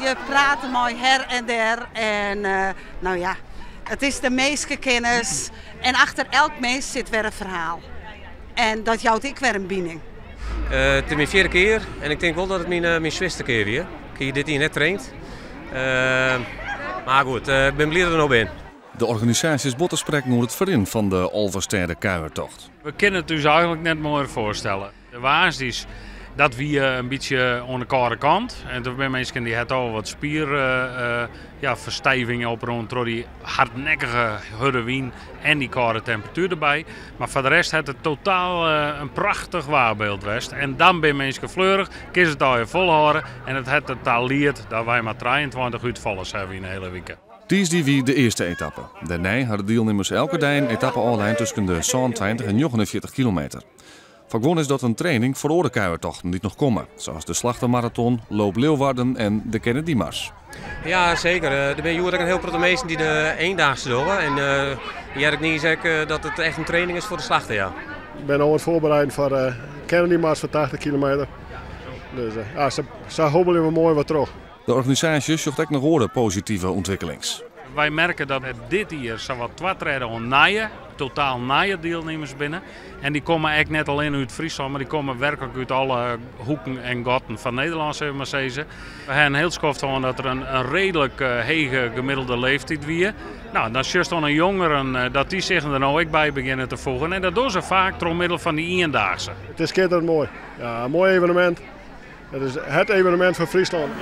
je praat mooi her en der. En nou ja, het is de meesterkennis. En achter elk meest zit weer een verhaal. En dat jouwt ik weer een biening. Het is mijn vierde keer en ik denk wel dat het mijn zesde keer weer. Ik heb dit hier net traind. Maar goed, ik ben blij dat ik er nog ben. De organisatie is bottensprek naar het verin van de Alverstede Kuiertocht. We kunnen het dus eigenlijk net mooier voorstellen. De waas is dat we een beetje aan de koude kant. En er zijn mensen die hebben al wat spierverstijvingen op rond door die hardnekkige harde wind en die koude temperatuur erbij. Maar voor de rest heeft het totaal een prachtig waarbeeld west. En dan ben mensen fleurig, kunnen het al je volhouden. En het heeft totaal leerd dat wij maar 23 uitvallers hebben in de hele week. Die wie de eerste etappe. Daarna hadden deelnemers elke dag een etappe online tussen de 27 en 49 kilometer. Van gewoon is dat een training voor de kuiertochten die nog komen. Zoals de Slachtermarathon, Loop Leeuwarden en de Kennedy Mars. Ja, zeker. Er zijn een heel grote meesten die de eendaagse doen. En die had ik niet gezegd dat het echt een training is voor de slachten, ja. Ik ben al aan het voorbereiden voor de Kennedy Mars van 80 kilometer. Dus ze hobbelen we mooi wat terug. De organisatie zoekt ook nog andere positieve ontwikkelings. Wij merken dat er dit jaar zowat 2 treden aan naaien, totaal naaien deelnemers binnen. En die komen eigenlijk net alleen uit Friesland, maar die komen werkelijk uit alle hoeken en gaten van Nederland, zullen we maar zeggen. We hebben heel schoft van dat er een redelijk hege gemiddelde leeftijd weer. Nou, dan is dan een jongeren dat die zich er nou ook bij beginnen te voegen. En dat doen ze vaak door middel van die eendaagse. Het is schitterend mooi. Ja, een mooi evenement. Het is het evenement van Friesland.